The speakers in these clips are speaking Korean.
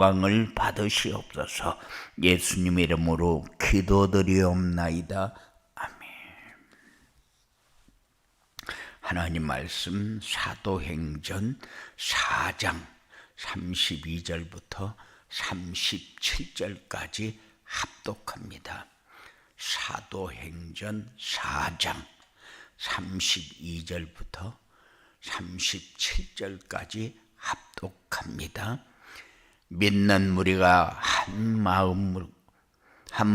영광을 받으시옵소서. 예수님 이름으로 기도드리옵나이다. 아멘. 하나님 말씀 사도행전 4장 32절부터 37절까지 합독합니다. 사도행전 4장 32절부터 37절까지 합독합니다. 믿는 무리가 한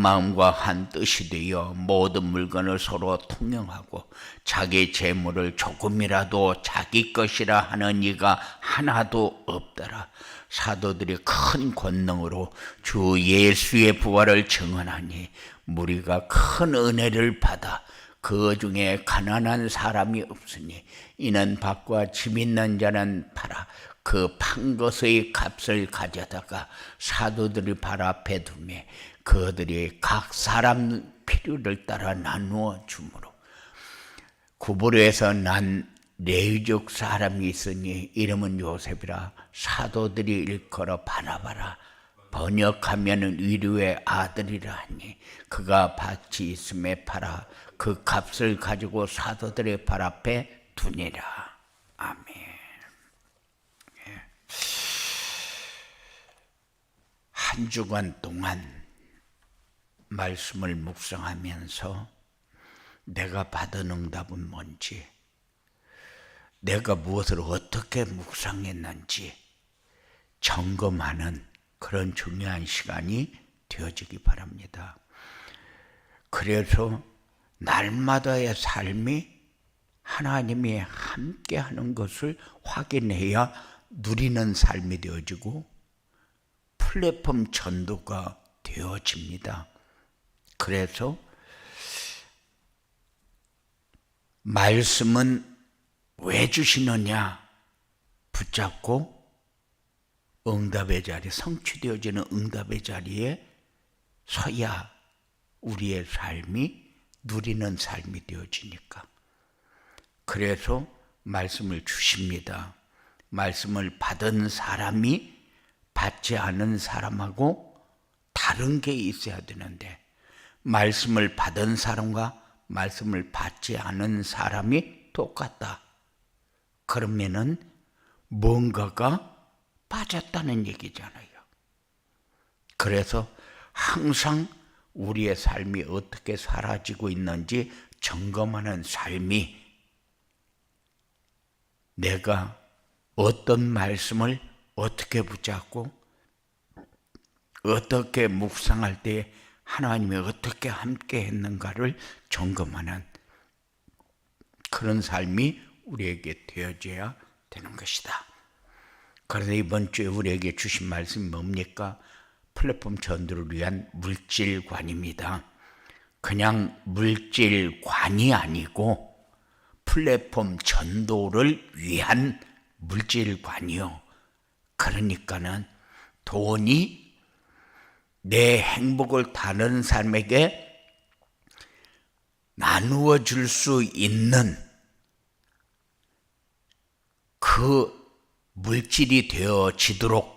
마음과 한 뜻이 되어 모든 물건을 서로 통용하고 자기 재물을 조금이라도 자기 것이라 하는 이가 하나도 없더라. 사도들이 큰 권능으로 주 예수의 부활을 증언하니 무리가 큰 은혜를 받아 그 중에 가난한 사람이 없으니 이는 밭과 집 있는 자는 팔아 그 판 것의 값을 가져다가 사도들이 발 앞에 두며 그들이 각 사람 필요를 따라 나누어 주므로 구브로에서 난 레위족 사람이 있으니 이름은 요셉이라 사도들이 일컬어 바나바라 번역하면 위로의 아들이라 하니 그가 밭이 있음에 팔아 그 값을 가지고 사도들의 발 앞에 두니라. 아멘. 한 주간 동안 말씀을 묵상하면서 내가 받은 응답은 뭔지, 내가 무엇을 어떻게 묵상했는지 점검하는 그런 중요한 시간이 되어지기 바랍니다. 그래서 날마다의 삶이 하나님이 함께하는 것을 확인해야 누리는 삶이 되어지고 플랫폼 전도가 되어집니다. 그래서 말씀은 왜 주시느냐 붙잡고 응답의 자리, 성취되어지는 응답의 자리에 서야 우리의 삶이 누리는 삶이 되어지니까. 그래서 말씀을 주십니다. 말씀을 받은 사람이 받지 않은 사람하고 다른 게 있어야 되는데 말씀을 받은 사람과 말씀을 받지 않은 사람이 똑같다. 그러면은 뭔가가 빠졌다는 얘기잖아요. 그래서 항상 우리의 삶이 어떻게 사라지고 있는지 점검하는 삶이 내가 어떤 말씀을 어떻게 붙잡고 어떻게 묵상할 때 하나님이 어떻게 함께 했는가를 점검하는 그런 삶이 우리에게 되어져야 되는 것이다. 그래서 이번 주에 우리에게 주신 말씀이 뭡니까? 플랫폼 전도를 위한 물질관입니다. 그냥 물질관이 아니고 플랫폼 전도를 위한 물질관이요. 그러니까는 돈이 내 행복을 다른 사람에게 나누어 줄 수 있는 그 물질이 되어지도록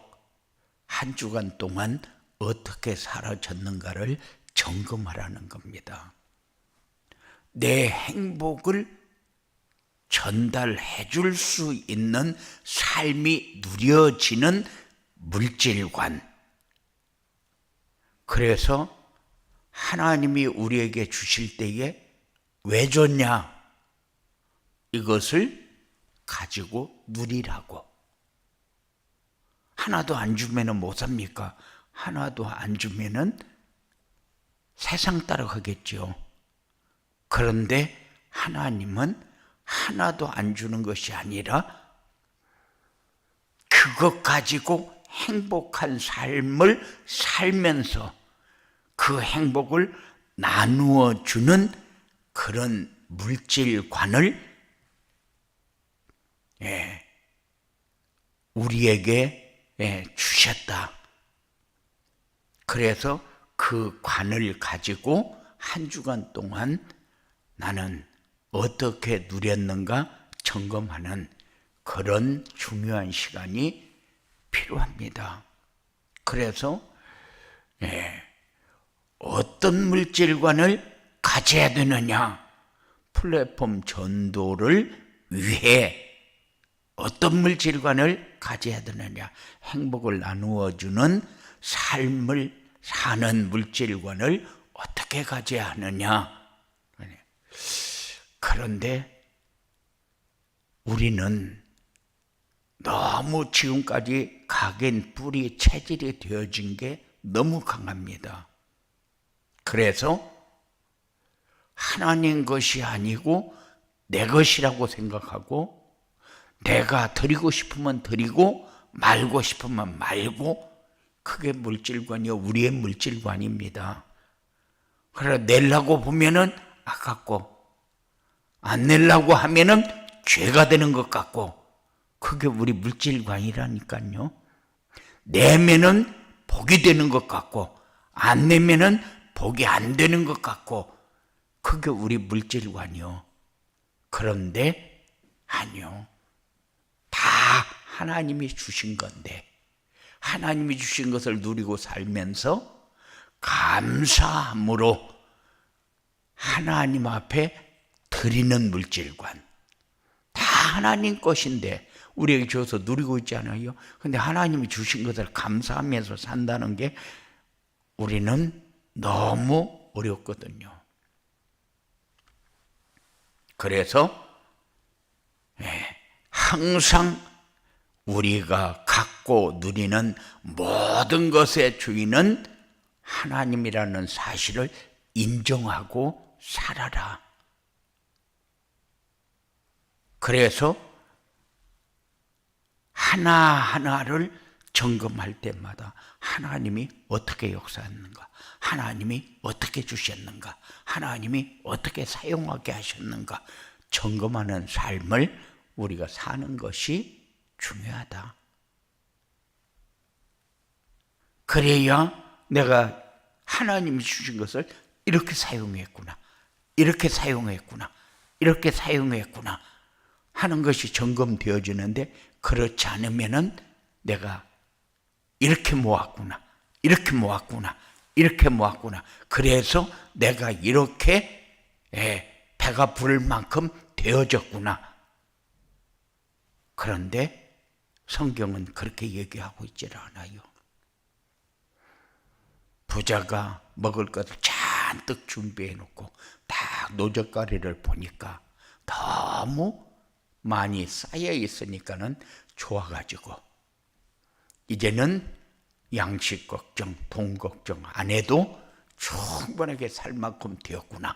한 주간 동안 어떻게 사라졌는가를 점검하라는 겁니다. 내 행복을 전달해 줄 수 있는 삶이 누려지는 물질관. 그래서 하나님이 우리에게 주실 때에 왜 줬냐? 이것을 가지고 누리라고. 하나도 안 주면은 못 삽니까? 하나도 안 주면은 세상 따라가겠죠. 그런데 하나님은 하나도 안 주는 것이 아니라 그것 가지고 행복한 삶을 살면서 그 행복을 나누어 주는 그런 물질관을 우리에게 주셨다. 그래서 그 관을 가지고 한 주간 동안 나는 어떻게 누렸는가 점검하는 그런 중요한 시간이 필요합니다. 그래서 어떤 물질관을 가져야 되느냐? 플랫폼 전도를 위해 어떤 물질관을 가져야 되느냐? 행복을 나누어주는 삶을 사는 물질관을 어떻게 가져야 하느냐? 그런데 우리는 너무 지금까지 각인 뿌리 체질이 되어진 게 너무 강합니다. 그래서 하나님 것이 아니고 내 것이라고 생각하고, 내가 드리고 싶으면 드리고 말고 싶으면 말고, 그게 물질관이요, 우리의 물질관입니다. 그래 내려고 보면은 아깝고, 안 내려고 하면은 죄가 되는 것 같고, 그게 우리 물질관이라니까요. 내면은 복이 되는 것 같고, 안 내면은 복이 안 되는 것 같고, 그게 우리 물질관이요. 그런데 아니요, 다 하나님이 주신 건데, 하나님이 주신 것을 누리고 살면서 감사함으로 하나님 앞에 드리는 물질관, 다 하나님 것인데 우리에게 줘서 누리고 있잖아요. 근데 하나님이 주신 것을 감사하면서 산다는 게 우리는 너무 어렵거든요. 그래서 항상 우리가 갖고 누리는 모든 것의 주인은 하나님이라는 사실을 인정하고 살아라. 그래서 하나하나를 점검할 때마다 하나님이 어떻게 역사했는가, 하나님이 어떻게 주셨는가, 하나님이 어떻게 사용하게 하셨는가 점검하는 삶을 우리가 사는 것이 중요하다. 그래야 내가 하나님이 주신 것을 이렇게 사용했구나, 이렇게 사용했구나, 이렇게 사용했구나 하는 것이 점검되어지는데, 그렇지 않으면은 내가 이렇게 모았구나, 이렇게 모았구나, 이렇게 모았구나, 그래서 내가 이렇게 배가 부를 만큼 되어졌구나. 그런데 성경은 그렇게 얘기하고 있질 않아요. 부자가 먹을 것을 잔뜩 준비해 놓고 딱 노젓가리를 보니까 너무 많이 쌓여 있으니까는 좋아가지고 이제는 양식 걱정, 돈 걱정 안 해도 충분하게 살 만큼 되었구나.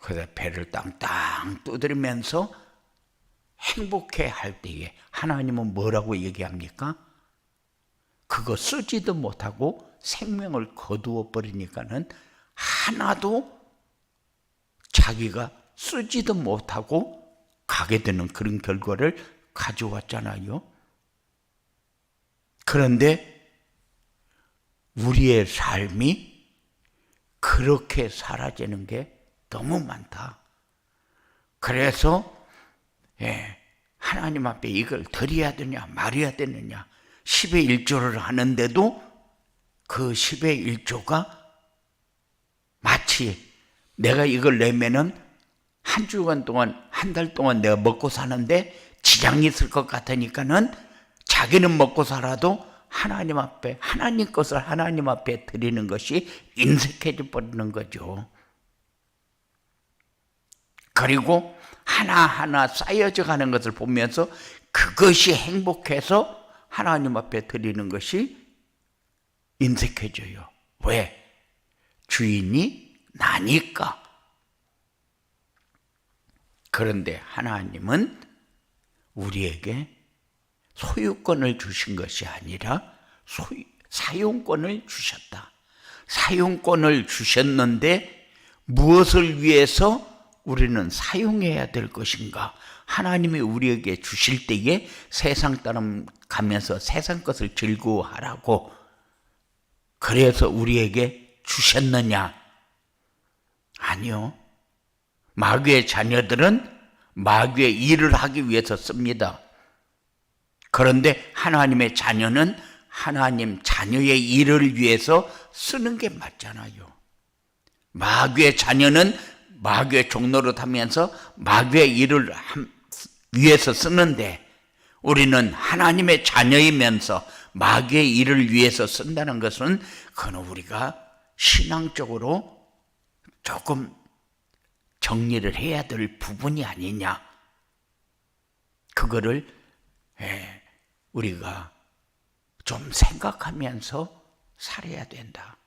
그래서 배를 땅땅 두드리면서 행복해 할 때에 하나님은 뭐라고 얘기합니까? 그거 쓰지도 못하고 생명을 거두어 버리니까는 하나도 자기가 쓰지도 못하고 가게 되는 그런 결과를 가져왔잖아요. 그런데 우리의 삶이 그렇게 사라지는 게 너무 많다. 그래서 하나님 앞에 이걸 드려야 되냐 말해야 되느냐 10의 1조를 하는데도 그 10의 1조가 마치 내가 이걸 내면은 한 주간 동안, 한 달 동안 내가 먹고 사는데 지장이 있을 것 같으니까는 자기는 먹고 살아도 하나님 앞에, 하나님 것을 하나님 앞에 드리는 것이 인색해져 버리는 거죠. 그리고 하나하나 쌓여져 가는 것을 보면서 그것이 행복해서 하나님 앞에 드리는 것이 인색해져요. 왜? 주인이 나니까. 그런데 하나님은 우리에게 소유권을 주신 것이 아니라 사용권을 주셨다. 사용권을 주셨는데 무엇을 위해서 우리는 사용해야 될 것인가? 하나님이 우리에게 주실 때에 세상 따라가면서 세상 것을 즐거워하라고 그래서 우리에게 주셨느냐? 아니요. 마귀의 자녀들은 마귀의 일을 하기 위해서 씁니다. 그런데 하나님의 자녀는 하나님 자녀의 일을 위해서 쓰는 게 맞잖아요. 마귀의 자녀는 마귀의 종로로 타면서 마귀의 일을 위해서 쓰는데, 우리는 하나님의 자녀이면서 마귀의 일을 위해서 쓴다는 것은 그건 우리가 신앙적으로 조금 정리를 해야 될 부분이 아니냐. 그거를 우리가 좀 생각하면서 살아야 된다.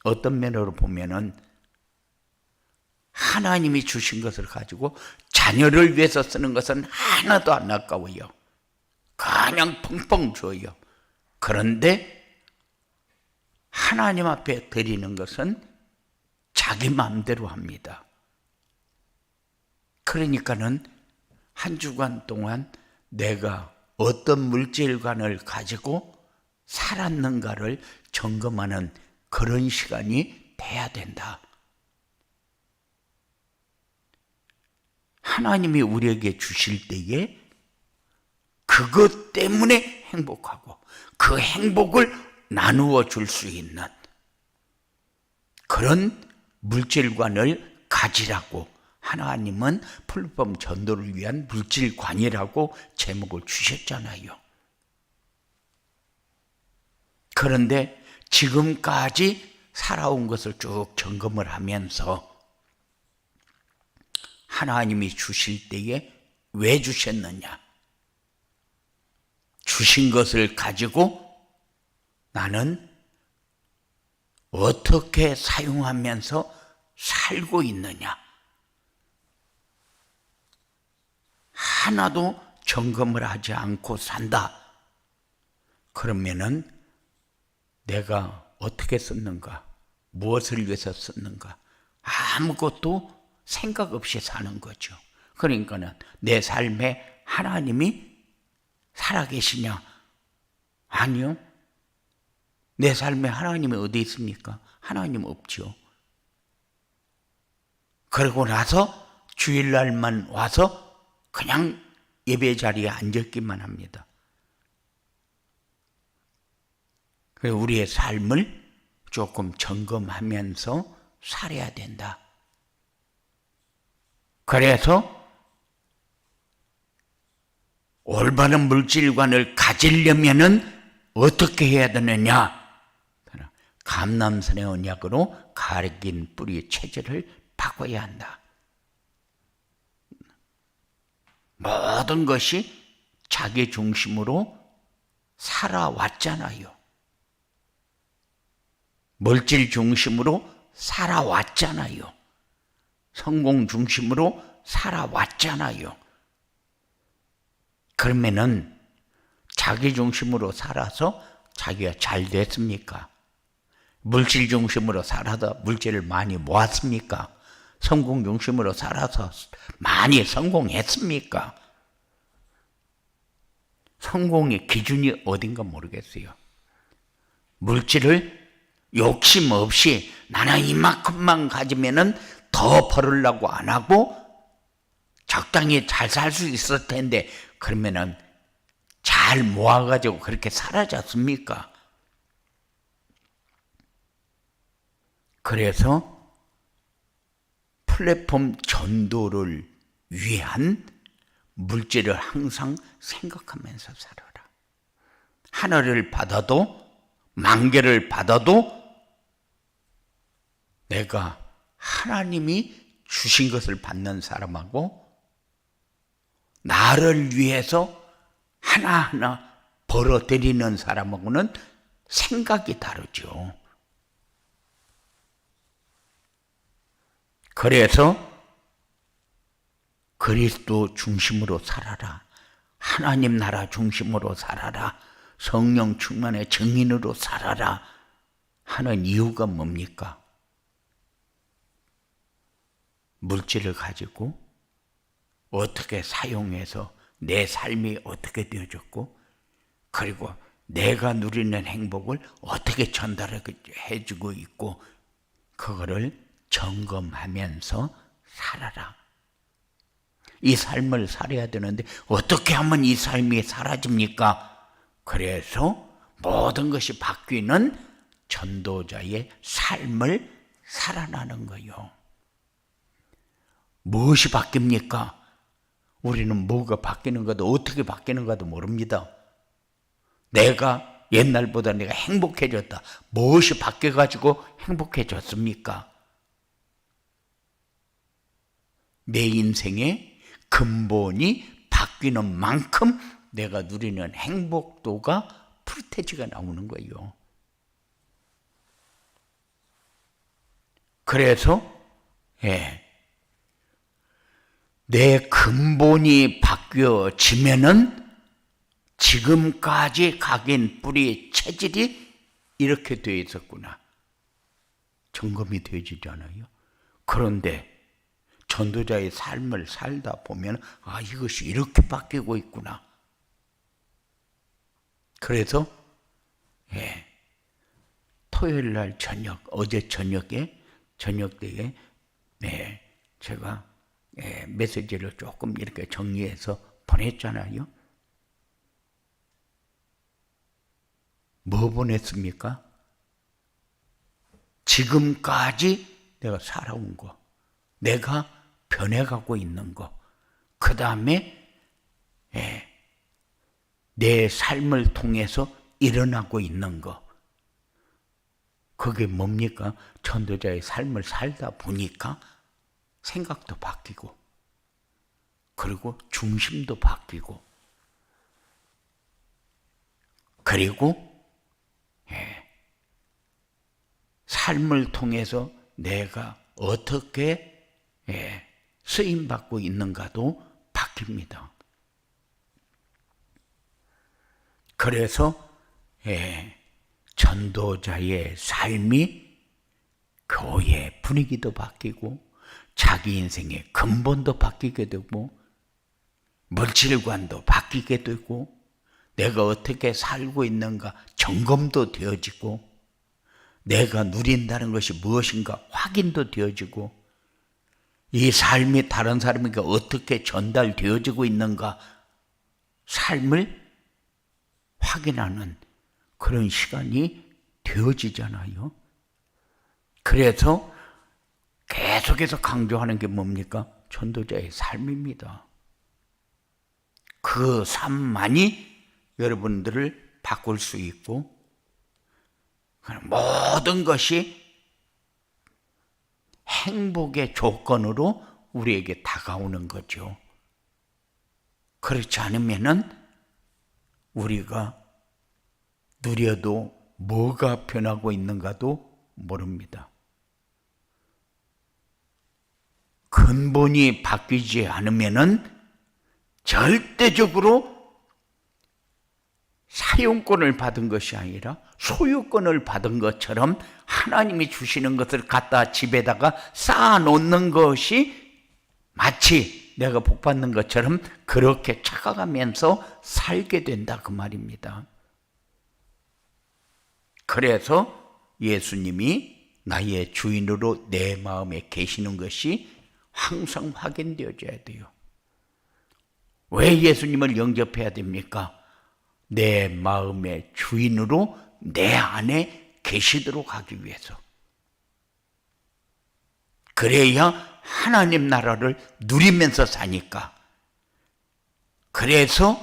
어떤 면으로 보면은 하나님이 주신 것을 가지고 자녀를 위해서 쓰는 것은 하나도 안 아까워요. 그냥 펑펑 줘요. 그런데 하나님 앞에 드리는 것은 자기 마음대로 합니다. 그러니까는 한 주간 동안 내가 어떤 물질관을 가지고 살았는가를 점검하는 그런 시간이 돼야 된다. 하나님이 우리에게 주실 때에 그것 때문에 행복하고 그 행복을 나누어 줄 수 있는 그런 물질관을 가지라고 하나님은 풀법 전도를 위한 물질관이라고 제목을 주셨잖아요. 그런데 지금까지 살아온 것을 쭉 점검을 하면서 하나님이 주실 때에 왜 주셨느냐? 주신 것을 가지고 나는 어떻게 사용하면서 살고 있느냐? 하나도 점검을 하지 않고 산다. 그러면은 내가 어떻게 썼는가? 무엇을 위해서 썼는가? 아무것도 생각 없이 사는 거죠. 그러니까는 내 삶에 하나님이 살아계시냐? 아니요. 내 삶에 하나님이 어디 있습니까? 하나님 없죠. 그러고 나서 주일날만 와서 그냥 예배 자리에 앉았기만 합니다. 우리의 삶을 조금 점검하면서 살아야 된다. 그래서 올바른 물질관을 가지려면은 어떻게 해야 되느냐? 감람산의 언약으로 가르긴 뿌리의 체질을 바꿔야 한다. 모든 것이 자기 중심으로 살아왔잖아요. 물질 중심으로 살아왔잖아요. 성공 중심으로 살아왔잖아요. 그러면은 자기 중심으로 살아서 자기가 잘 됐습니까? 물질 중심으로 살아서 물질을 많이 모았습니까? 성공 중심으로 살아서 많이 성공했습니까? 성공의 기준이 어딘가 모르겠어요. 물질을 욕심 없이 나는 이만큼만 가지면은 더 벌으려고 안 하고 적당히 잘 살 수 있을 텐데 그러면은 잘 모아가지고 그렇게 사라졌습니까? 그래서 플랫폼 전도를 위한 물질을 항상 생각하면서 살아라. 하늘을 받아도 만개를 받아도 내가 하나님이 주신 것을 받는 사람하고 나를 위해서 하나하나 벌어들이는 사람하고는 생각이 다르죠. 그래서 그리스도 중심으로 살아라. 하나님 나라 중심으로 살아라. 성령 충만의 증인으로 살아라 하는 이유가 뭡니까? 물질을 가지고 어떻게 사용해서 내 삶이 어떻게 되어졌고 그리고 내가 누리는 행복을 어떻게 전달해주고 있고 그거를 점검하면서 살아라. 이 삶을 살아야 되는데 어떻게 하면 이 삶이 사라집니까? 그래서 모든 것이 바뀌는 전도자의 삶을 살아나는 거요. 무엇이 바뀝니까? 우리는 뭐가 바뀌는가도 어떻게 바뀌는가도 모릅니다. 내가 옛날보다 내가 행복해졌다. 무엇이 바뀌어가지고 행복해졌습니까? 내 인생의 근본이 바뀌는 만큼 내가 누리는 행복도가 프루테지가 나오는 거예요. 그래서 내 근본이 바뀌어지면은 지금까지 각인 뿌리 체질이 이렇게 되어 있었구나. 점검이 되어지잖아요. 그런데 전도자의 삶을 살다 보면 이것이 이렇게 바뀌고 있구나. 그래서 토요일 날 저녁, 어제 저녁 때에 제가 메시지를 조금 이렇게 정리해서 보냈잖아요. 뭐 보냈습니까? 지금까지 내가 살아온 거, 내가 변해가고 있는 거, 그 다음에 내 삶을 통해서 일어나고 있는 거, 그게 뭡니까? 전도자의 삶을 살다 보니까 생각도 바뀌고, 그리고 중심도 바뀌고, 그리고 삶을 통해서 내가 어떻게 쓰임받고 있는가도 바뀝니다. 그래서 전도자의 삶이 교회 분위기도 바뀌고 자기 인생의 근본도 바뀌게 되고 물질관도 바뀌게 되고 내가 어떻게 살고 있는가 점검도 되어지고 내가 누린다는 것이 무엇인가 확인도 되어지고 이 삶이 다른 사람에게 어떻게 전달되어지고 있는가 삶을 확인하는 그런 시간이 되어지잖아요. 그래서 계속해서 강조하는 게 뭡니까? 전도자의 삶입니다. 그 삶만이 여러분들을 바꿀 수 있고 모든 것이 행복의 조건으로 우리에게 다가오는 거죠. 그렇지 않으면은 우리가 누려도 뭐가 변하고 있는가도 모릅니다. 근본이 바뀌지 않으면은 절대적으로 사용권을 받은 것이 아니라 소유권을 받은 것처럼 하나님이 주시는 것을 갖다 집에다가 쌓아놓는 것이 마치 내가 복받는 것처럼 그렇게 착각하면서 살게 된다 그 말입니다. 그래서 예수님이 나의 주인으로 내 마음에 계시는 것이 항상 확인되어져야 돼요. 왜 예수님을 영접해야 됩니까? 내 마음의 주인으로 내 안에 계시도록 하기 위해서. 그래야 하나님 나라를 누리면서 사니까. 그래서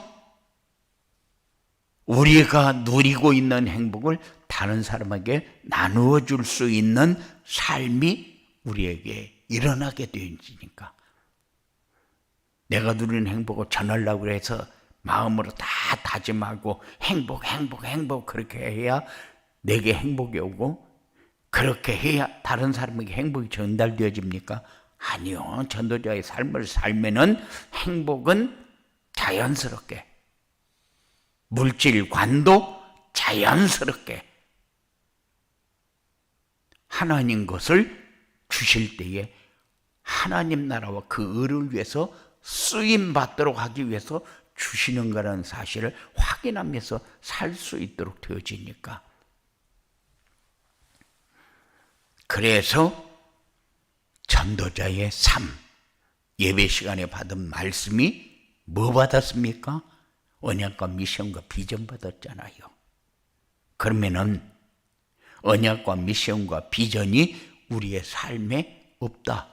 우리가 누리고 있는 행복을 다른 사람에게 나누어 줄 수 있는 삶이 우리에게 일어나게 되어지니까. 내가 누리는 행복을 전하려고 해서 마음으로 다 다짐하고 행복 그렇게 해야 내게 행복이 오고 그렇게 해야 다른 사람에게 행복이 전달되어집니까? 아니요. 전도자의 삶을 살면은 행복은 자연스럽게 물질관도 자연스럽게 하나님 것을 주실 때에 하나님 나라와 그 의를 위해서 쓰임 받도록 하기 위해서 주시는 거라는 사실을 확인하면서 살 수 있도록 되어지니까. 그래서 전도자의 삶, 예배 시간에 받은 말씀이 뭐 받았습니까? 언약과 미션과 비전 받았잖아요. 그러면은 언약과 미션과 비전이 우리의 삶에 없다.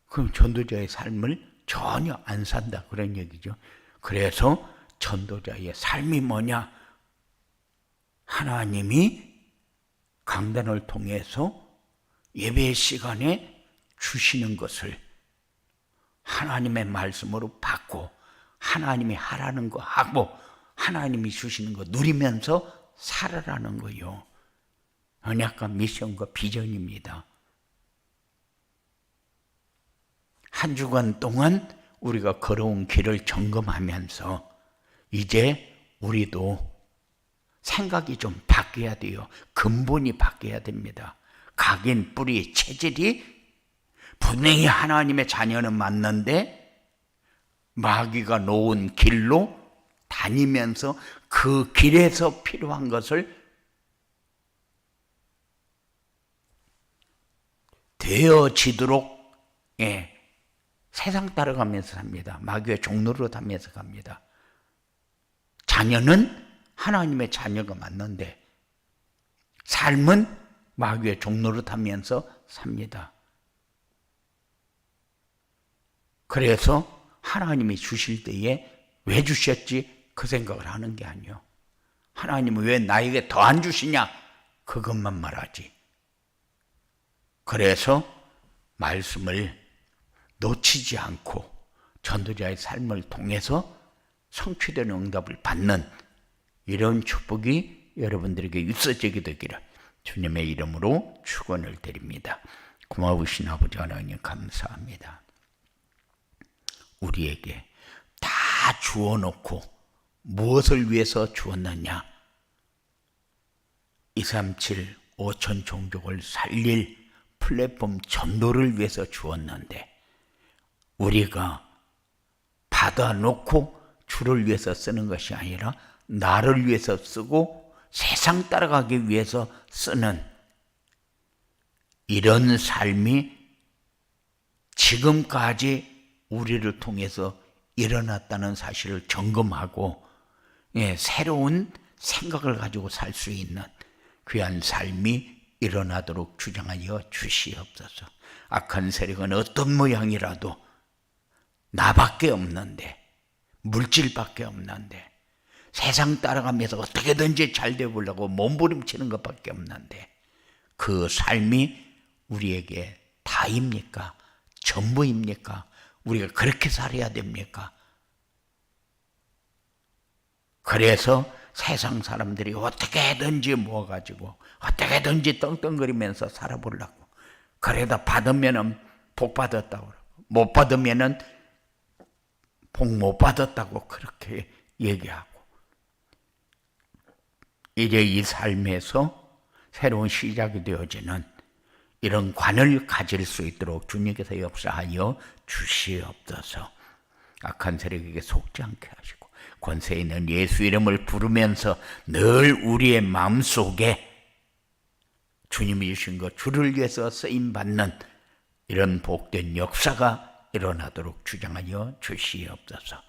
그럼 전도자의 삶을 전혀 안 산다 그런 얘기죠. 그래서 전도자의 삶이 뭐냐? 하나님이 강단을 통해서 예배 시간에 주시는 것을 하나님의 말씀으로 받고 하나님이 하라는 거 하고 하나님이 주시는 거 누리면서 살아라는 거요. 언약과 미션과 비전입니다. 한 주간 동안 우리가 걸어온 길을 점검하면서 이제 우리도 생각이 좀 바뀌어야 돼요. 근본이 바뀌어야 됩니다. 각인, 뿌리, 체질이 분명히 하나님의 자녀는 맞는데 마귀가 놓은 길로 다니면서 그 길에서 필요한 것을 되어지도록 세상 따라가면서 삽니다. 마귀의 종로로 다면서 갑니다. 자녀는 하나님의 자녀가 맞는데 삶은 마귀의 종로로 타면서 삽니다. 그래서 하나님이 주실 때에 왜 주셨지? 그 생각을 하는 게 아니요. 하나님은 왜 나에게 더 안 주시냐? 그것만 말하지. 그래서 말씀을 놓치지 않고 전도자의 삶을 통해서 성취되는 응답을 받는 이런 축복이 여러분들에게 있어지게 되기를 주님의 이름으로 축원을 드립니다. 고마우신 아버지 하나님 감사합니다. 우리에게 다 주어놓고 무엇을 위해서 주었느냐? 237 5천 종족을 살릴 플랫폼 전도를 위해서 주었는데 우리가 받아놓고 주를 위해서 쓰는 것이 아니라 나를 위해서 쓰고 세상 따라가기 위해서 쓰는 이런 삶이 지금까지 우리를 통해서 일어났다는 사실을 점검하고 새로운 생각을 가지고 살 수 있는 귀한 삶이 일어나도록 주장하여 주시옵소서. 악한 세력은 어떤 모양이라도 나밖에 없는데 물질밖에 없는데 세상 따라가면서 어떻게든지 잘 되보려고 몸부림치는 것밖에 없는데 그 삶이 우리에게 다입니까? 전부입니까? 우리가 그렇게 살아야 됩니까? 그래서 세상 사람들이 어떻게든지 모아가지고 어떻게든지 떵떵거리면서 살아보려고 그러다 받으면 복 받았다고 그러고 못 받으면 복 못 받았다고 그렇게 얘기하고 이제 이 삶에서 새로운 시작이 되어지는 이런 관을 가질 수 있도록 주님께서 역사하여 주시옵소서. 악한 세력에게 속지 않게 하시고 권세 있는 예수 이름을 부르면서 늘 우리의 마음속에 주님이 주신 것 주를 위해서 쓰임받는 이런 복된 역사가 일어나도록 주장하여 주시옵소서.